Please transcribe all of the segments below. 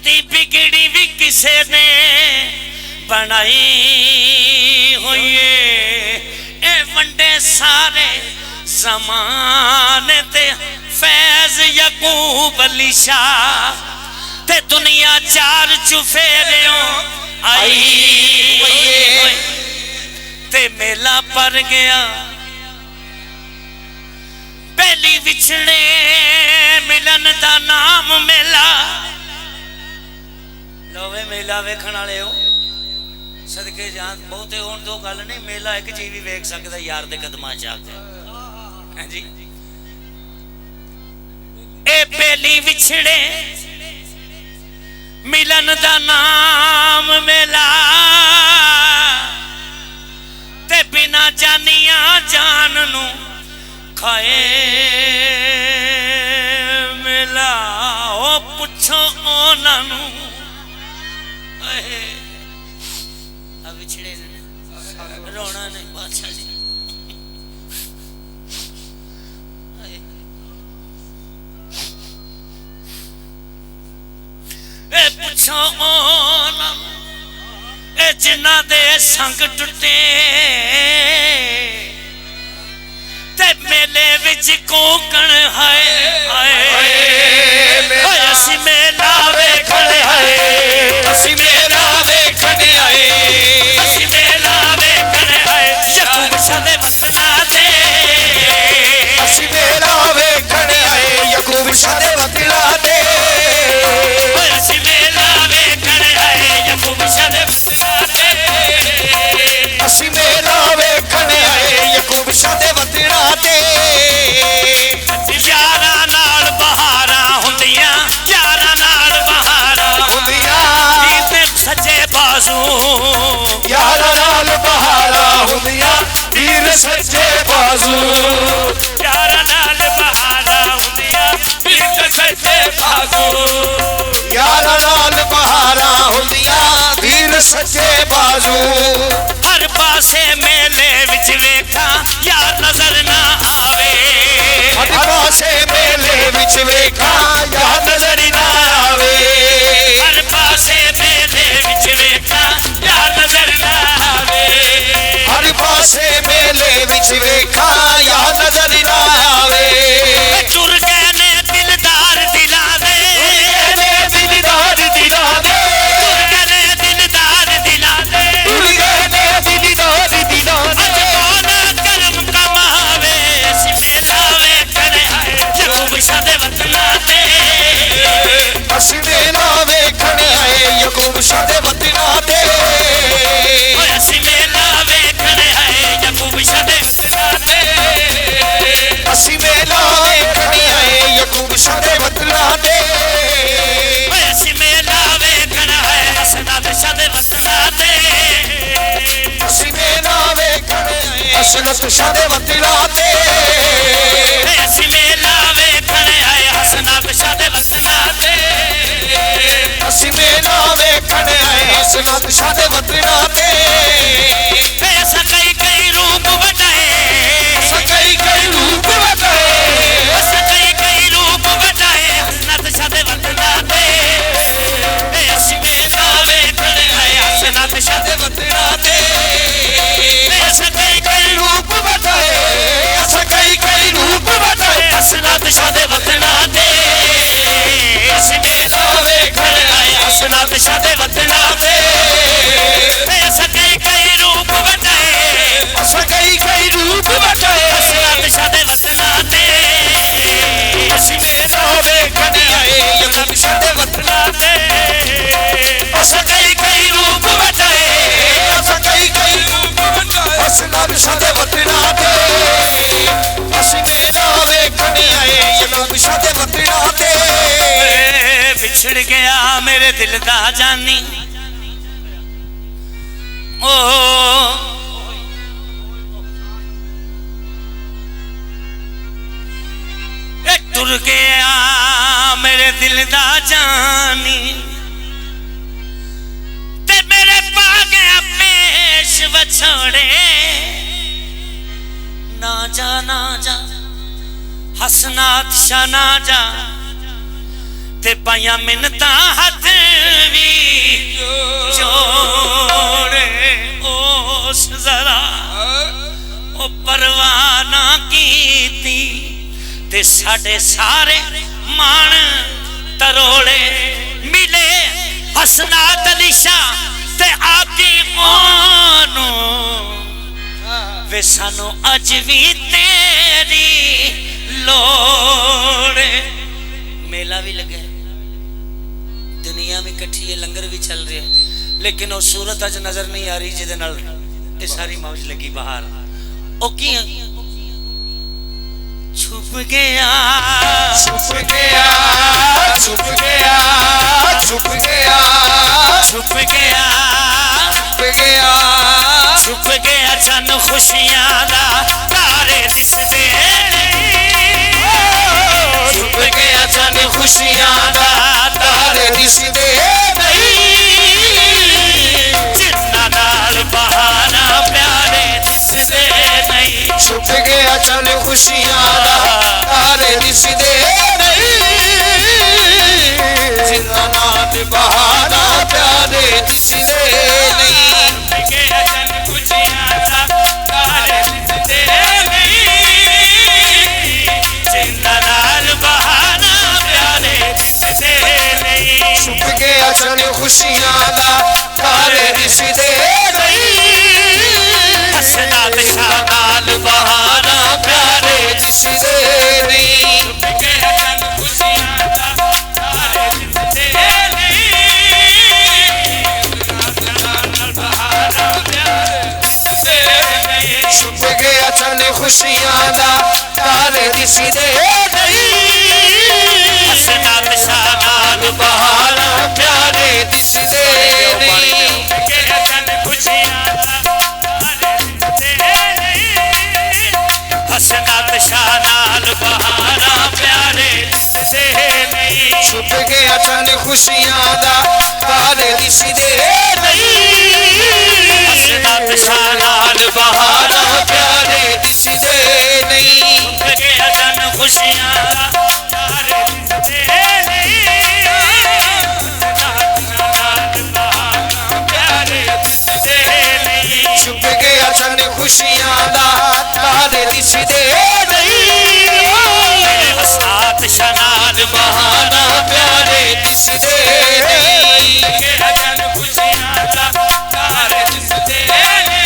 कदी बिगड़ी भी किसे ने बनाई हुई है वंडे सारे जमाने ते फैज यकूब अली शाह ते दुनिया चार चुफेरियों आई ते मेला पर गया पहली विछड़े मिलन दा नाम मेला लोवे मेला वेखण वाले हो सदके जान बहुते होण दो गल नहीं मेला एक जी भी वेख सकदा यार दे कदमां च आके हां जी ए पहली विछड़े मिलन दा नाम मेला ते बिना जानिया जान नू खाए मेला ओ पुछो ओनानू बिछड़े रोना नहीं बादशाह जी ए पुछो ओनानू ए जिन्ना दे संग टुटे ते मेले विच कोकण हाय हाय असी मेला वेखण हाय असी मेला वेखण आए असी मेला वेखण आए यकूब शाह दे वतना ते असी मेला वेखण आए यकूब शाह दे वतना ते असी मेला वेखण आए यकूब शाह दे वतना ते असी मेला वेखण आए यकूब शाह दे वतना ते यारां नाल बहारां हुंदियां यारां नाल बहारां हुंदियां ते सच्चे बाजू यारां नाल बहारां हुंदियां तीर सच्चे बाजू यारां नाल बहारां हुंदियां तीर सच्चे बाजू यारां नाल बहारां हुंदियां तीर सच्चे बाजू हर पासे मेले विच वेखा यार नजर ना आवे हर पासे मेले विच वेखा यार नजर ना आवे हर पासे मेले विच वेखा यार नजर ना आवे हर पासे मेले विच वेखा यार नजर ना आवे टुर गए ने दिलदार दिला दे दिलदार दिला दे टुर गए ने दिलदार दिला दे टुर गए ने दिलदार दिला दे अज कौन करम कमावे असी मेला वेखण आए यकूब शाह दे वतना ते असी मेला वेखण आए यकूब शाह दे वतना ते असी मेला वेखण आए यकूब शाह दे वतना ते असी मेला वेखण आए यकूब शाह दे वतना ते असी मेला वेखण आए हसनत शाह दे वतना ते असी मेला वेखण आए हसनत शाह दे वतना ते असी मेला वेखण आए हसनत शाह दे वतना ते असी मेला वेखण आए हसनत शाह दे वतना ते ऐसा कई कई रूप बताए सकई कई रूप बताए ऐसा कई कई रूप बताए हसनत शाह दे वतना ते असी मेला वेखण आए हसनत शाह दे वतना ते ऐसा कई कई रूप बताए सकई कई रूप बताए हसनत शाह दे वतना ते असी मेला वेखण आए हसनत शाह दे वतना ते ऐसा कई कई रूप बताए सकई कई रूप बताए हसनत शाह दे वतना ते असी मेला वेखण आए यकूब शाह दे वतना ते ऐसा कई कई रूप बताए सकई कई रूप बताए हसनत शाह दे वतना ते असी मेला वेखण आए यकूब शाह दे वतना ते बिछड़ गया मेरे दिल दा जानी ओ टुर गया मेरे दिल दा जानी ते मेरे पा गया पेश बछड़े ना जा हसनात शाह ना जा ते पाइया मिन्नतां हथ भी जोड़े ओस जरा ओ परवाना कीती ते साडे सारे मान तरोड़े मिले हसनात अलीशा ते आकी ओनू वे सानू अज भी तेरी लोड़े। मेला भी लगे दुनिया भी कट्ठी है लंगर भी चल रहे लेकिन वो सूरत अज नजर नहीं आ रही जिहदे नाल ये सारी मौज लगी बाहर ओ की छुप गया छुप गया छुप गया छुप गया छुप गया छुप गया छुप गया चन खुशियां दा तारे दिसदे छुप गया चन खुशियां दा तारे दिसदे जिन्ना नाल बहाना प्यारे दिसदे नहीं छुप गया चल खुशियां दा तारे दिसदे जिन्ना नाल बहाना प्यारे दिसदे नहीं छुप गया चन खुशियां दा तारे दिसदे जिन्ना नाल बहाना प्यारे दिसदे नहीं छुप गया चल खुशियां दा तारे दिसदे हसनात शाह नाल बहाना प्यारे दिसदे नहीं छुप गया चन खुशियां दा तारे दिसदे नाल बहाना प्यारे दिसदे नहीं छुप गया चल खुशियां दा तारे दिसदे हसनात शाह नाल बहाना प्यारे दिसदे नहीं हसनात शाह नाल बहाना प्यारे दिसदे नहीं छुप गया चल खुशियां दा तारे दिसदे हसनात शाह नाल बहाना बहाना प्यारे दिसदे नहीं छुप गया जन खुशियां दा तारे दिसदे नहीं हसनात शाह नाल बहाना प्यारे दिसदे नहीं छुप गया चल खुशियां दा तारे दिसदे नहीं हसनात शाह नाल बहाना बहाना प्यारे दिसदे नहीं जन खुशियां दा तारे दिसदे नहीं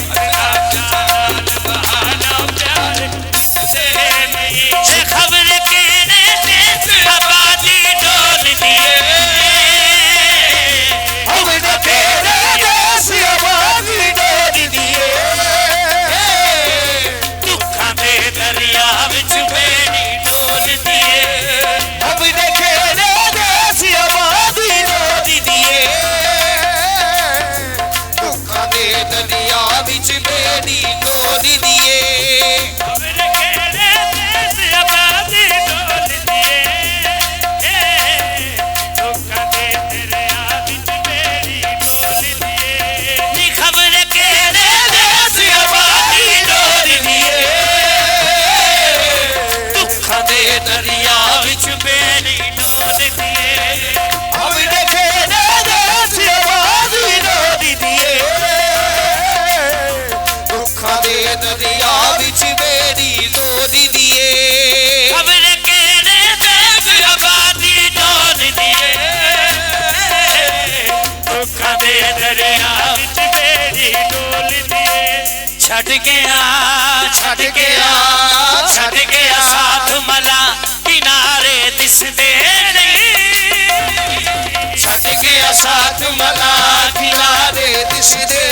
हसनात शाह नाल बहाना प्यारे दिसदे नहीं ये खबर केने देश आबादी डोल दिए हम तेरे देश आबादी डोल दिए दुखां दे दरिया विच बेड़ी डोल दिए हम तेरे देश आबादी डोल दिए दुखां दे दरिया विच बेड़ी डोल दिए खबर केने देश आबादी डोल दिए दुखां दे दरिया विच बेड़ी डोल दिए नी खबर केने देश आबादी डोल दिए दुखां दे दरिया विच बेड़ी डोल दिए हम तेरे देश आबादी डोल दिए दुखां दे दरिया विच बेड़ी डोल दिए खबर केने देश आबादी डोल दिए दुखां दे दरिया विच बेड़ी डोल दिए छड़ गया साथ मला किनारे दिसदे नहीं छड़ गया साथ मला किनारे दिसदे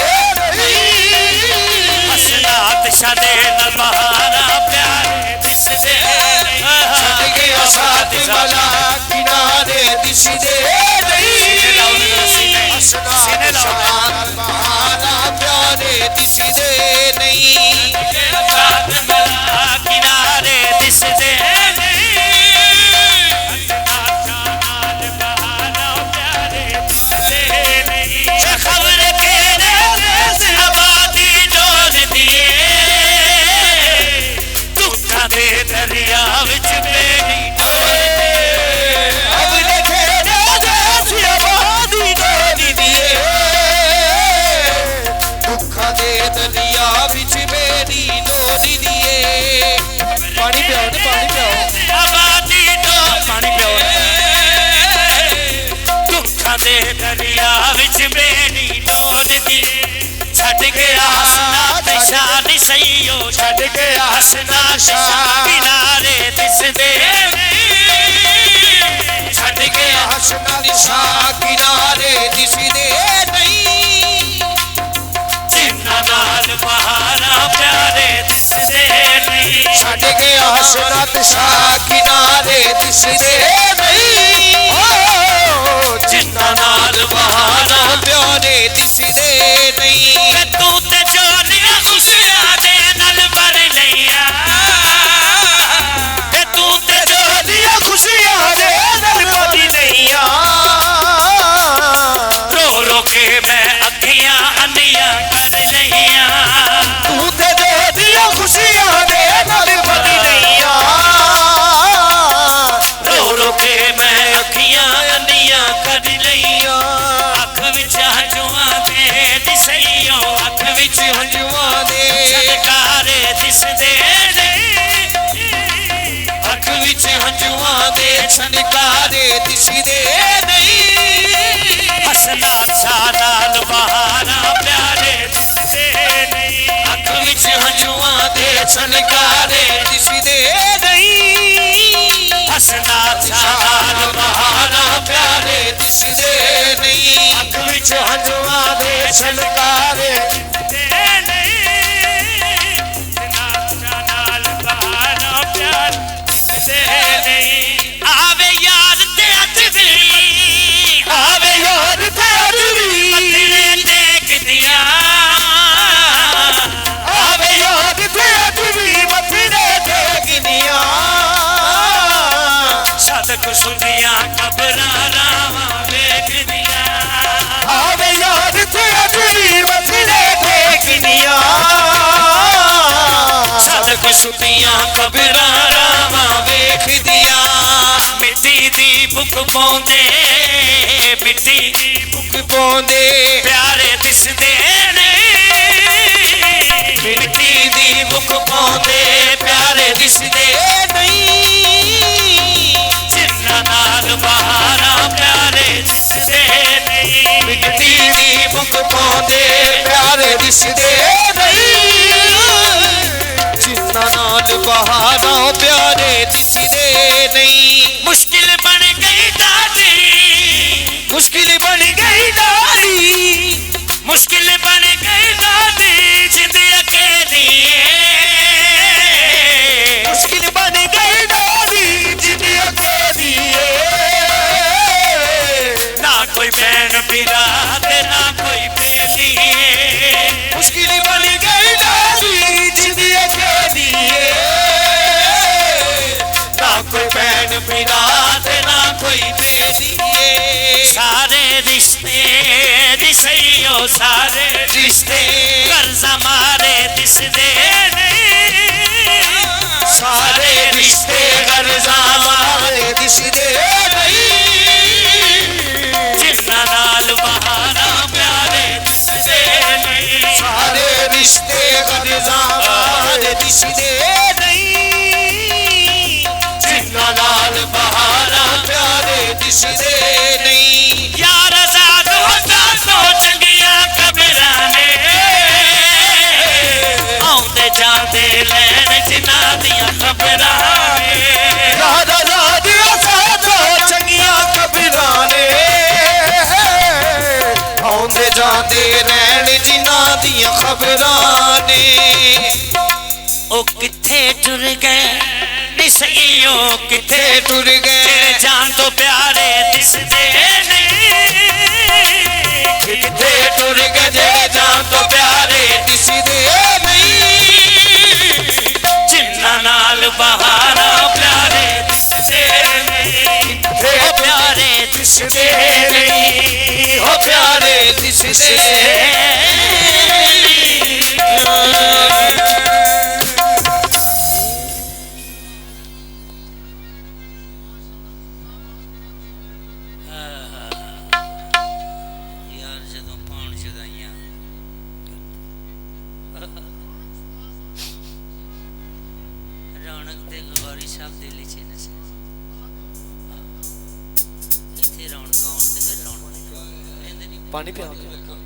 हसनात शाह दे नाल बहाना प्यारे दिसदे छड़ गया साथ मला किनारे दिसदे सीने लाओ बहाना प्यारे दिसदे नहीं साथ मला किनारे दिसदे खबर केने देश आबादी डोल दिए दुखां दे दरिया विच बेड़ी डोल दिए अब तेरे ਗਿਆ ਹਸਨਾ ਤੇ ਸ਼ਾਨ ਸਈਓ ਛੱਡ ਗਿਆ ਹਸਨਾ ਸ਼ਾਹ ਕਿਨਾਰੇ ਦਿਸਦੇ ਛੱਡ ਗਿਆ ਹਸਨਾ ਦੀ ਸ਼ਾਹ ਕਿਨਾਰੇ ਦਿਸਦੇ ਨਹੀਂ ਜਿਨ੍ਹਾਂ ਨਾਲ ਬਹਾਰਾਂ ਪਿਆਰੇ ਦਿਸਦੇ ਨਹੀਂ ਛੱਡ ਗਿਆ ਹਸਨਾ ਤੇ ਸ਼ਾਹ ਕਿਨਾਰੇ ਦਿਸਦੇ ਨਹੀਂ ਓ ਜਿਨ੍ਹਾਂ ਨਾਲ ਬਹਾਰਾਂ ਪਿਆਰੇ ਦਿਸਦੇ ਨਹੀਂ ਤੇ ਤੂੰ ਤੇ ਜੋਲੀਆਂ ਖੁਸ਼ੀਆਂ ਦੇ ਨਾਲ ਭਰ ਲਈਆਂ ਤੇ ਤੂੰ ਤੇ ਦੀਆਂ ਖੁਸ਼ੀਆਂ ਦੇ ਨਾਲ ਭਰ ਲਈਆਂ ਰੋ ਰੋ ਕੇ ਮੈਂ ਅੱਖੀਆਂ ਅੰਨੀਆਂ ਕਰ ਲਈਆਂ ਤੂੰ ਤੇ ਦੀਆਂ ਖੁਸ਼ੀਆਂ ਦੇ ਨਾਲ ਭਰ ਲਈਆਂ ਰੋ ਰੋ ਕੇ ਮੈਂ ਅੱਖੀਆਂ ਅੰਨੀਆਂ ਕਰ ਲਈਆਂ ਅੱਖ ਵਿੱਚ ਹੰਝੂਆਂ ਦੇ ਦਿਸਈਓ ਅੱਖ ਵਿੱਚ ਹੰਝੂਆਂ ਦੇ ਛਲਕਾਰੇ ਦਿਸਦੇ ਨਹੀਂ ਅੱਖ ਵਿੱਚ ਹੰਝੂਆਂ ਦੇ ਛਣਕਾਰੇ ਦਿਸਦੇ ਨਹੀਂ ਹਸਨਾ ਸ਼ਾਹ ਨਾਲ ਬਹਾਰਾਂ ਪਿਆਰੇ ਦਿਸਦੇ ਨਹੀਂ ਅੱਖ ਵਿੱਚ ਹੰਝੂਆਂ ਦੇ ਛਣਕਾਰੇ ਦਿਸਦੇ ਨਹੀਂ ਹਸਨਾ ਸ਼ਾਹ ਨਾਲ ਬਹਾਰਾਂ ਪਿਆਰੇ ਦਿਸਦੇ ਨਹੀਂ ਅੱਖ ਵਿੱਚ ਹੰਝੂਆਂ ਦੇ ਛਣਕਾਰੇ ਦਿਸਦੇ ਨਹੀਂ ਹਸਨਾ ਸ਼ਾਹ ਨਾਲ ਬਹਾਰਾਂ ਪਿਆਰੇ ਦਿਸਦੇ ਨਹੀਂ ਆਵੇ ਯਾਰ ਤੇ ਅੱਜ ਵੀ ਆਵੇ ਯਾਰ ਤੇਰੀ ਮੱਥਰੇ ਟੇਕਦੀਆਂ ਆਵੇ ਯਾਰ ਤੇਰੀ ਮੱਥਰੇ ਟੇਕਦੀਆਂ ਸਦਕ ਸੁਣੀਆਂ ਕਬਰਾਂ ਰਾਵਾਂ ਵੇਖਦੀਆਂ ਆਵੇ ਯਾਰ ਤੇਰੀ ਮੱਥਰੇ ਟੇਕਦੀਆਂ ਸਦਕ ਸੁਣੀਆਂ ਕਬਰਾਂ ਰਾਵਾਂ ਵੇਖਦੀਆਂ ਮਿੱਟੀ ਦੀ ਭੁੱਖ ਪਾਉਂਦੇ ਮਿੱਟੀ ਦੀ ਭੁੱਖ ਪਾਉਂਦੇ ਪਿਆਰੇ ਦਿਸਦੇ ਨੇ ਮਿੱਟੀ ਦੀ ਮੁਖ ਪਾਉਂਦੇ ਪਿਆਰੇ ਦਿਸਦੇ ਨਹੀਂ ਜਿਨ੍ਹਾਂ ਨਾਲ ਬਹਾਰਾਂ ਪਿਆਰੇ ਦਿਸਦੇ ਨਹੀਂ ਮਿੱਟੀ ਦੀ ਮੁਖ ਪਾਉਂਦੇ ਪਿਆਰੇ ਦਿਸਦੇ ਨਹੀਂ ਜਿਨ੍ਹਾਂ ਨਾਲ ਬਹਾਰਾਂ ਪਿਆਰੇ ਦਿਸਦੇ ਨਹੀਂ ਮੁਸ਼ਕਿਲ ਬਣ ਗਈ ਦਾਦੀ ਮੁਸ਼ਕਿਲ ਬਣ ਗਈ ਦਾਰੀ ਮੁਸ਼ਕਿਲ ਬਣ ਗਈ ਦਾਦੀ ਜਿੰਦ ਅਕੇਲੀ ਮੁਸ਼ਕਿਲ ਬਣ ਗਈ ਦਾਰੀ ਜਿੰਦ ਅਕੇਲੀ ਨਾ ਕੋਈ ਭੈਣ ਵੀਰਾ ਤੇ ਨਾ ਕੋਈ ਬੇਟੀ ਮੁਸ਼ਕਿਲ ਬਣ ਗਈ ਦਾਰੀ ਜਿੰਦ ਅਕੇਲੀ ਨਾ ਕੋਈ ਭੈਣ ਬਿਨਾ ਤੇ ਨਾ ਕੋਈ ਬੇਟੀ ਸਾਰੇ ਰਿਸ਼ਤੇ ਦਿਸਈਓ ਸਾਰੇ ਰਿਸ਼ਤੇ ਕਰਜ਼ਾ ਮਾਰੇ ਦਿਸਦੇ ਨਹੀਂ ਸਾਰੇ ਰਿਸ਼ਤੇ ਗਰਜ਼ਾਂ ਵਾਲੇ ਦਿਸਦੇ ਨਹੀਂ ਜਿਨ੍ਹਾਂ ਨਾਲ ਬਹਾਰਾਂ ਪਿਆਰੇ ਦਿਸਦੇ ਨਹੀਂ ਸਾਰੇ ਰਿਸ਼ਤੇ ਗਰਜ਼ਾਂ ਵਾਲੇ ਦਿਸਦੇ ਨਹੀਂ ਜਿਨ੍ਹਾਂ ਨਾਲ ਬਹਾਰਾਂ ਪਿਆਰੇ ਦਿਸਦੇ ਨਹੀਂ ਯਾਰ ਆਜ਼ਾਦ ਹੋ ਜਾਤੋਂ ਚੰਗੀਆਂ ਕਬਰਾਂ ਨੇ ਆਉਂਦੇ ਜਾਂਦੇ ਲੈਣ ਜਿਨ੍ਹਾਂ ਦੀਆਂ ਖਬਰਾਂ ਨੇ ਰਾਧਾ ਰਾਧਿਆ ਸਾਧੋ ਚੰਗੀਆਂ ਕਬਰਾਂ ਨੇ ਆਉਂਦੇ ਜਾਂਦੇ ਰਹਿਣ ਜਿਨ੍ਹਾਂ ਦੀਆਂ ਖਬਰਾਂ ਨੇ ਉਹ ਕਿੱਥੇ ਟੁਰ ਗਏ ਦਿਸਈਓ ਕਿੱਥੇ ਟੁਰ ਤੇਰੇ ਗਏ ਜਾਨ ਤੋਂ ਪਿਆਰੇ ਦਿਸਦੇ ਨਹੀਂ ਕਿੱਥੇ ਟੁਰ ਗਏ ਜਿਹੜੇ ਜਾਨ ਤੋਂ ਪਿਆਰੇ ਦਿਸਦੇ ਨਹੀਂ ਜਿਨ੍ਹਾਂ ਨਾਲ ਬਹਾਰਾਂ ਪਿਆਰੇ ਦਿਸਦੇ ਨਹੀਂ ਤੇ ਪਿਆਰੇ ਦਿਸਦੇ ਨਹੀਂ ਹੋ ਪਿਆਰੇ ਦਿਸਦੇ ਯਾਰ ਜਦੋਂ ਪਾਉਣ ਚਦਾਈਆਂ ਰੌਣਕ ਤੇ ਗਵਾਰੀ ਸਾਹਿਬ ਦੇ ਲਿਖੇ ਨੇ ਇੱਥੇ ਰੌਣਕ ਆਉਣ ਤੇ ਫਿਰ ਰੌਣਕ ਕਹਿੰਦੇ ਨਹੀਂ ਪਾਣੀ ਪਿਆਉਂਦੇ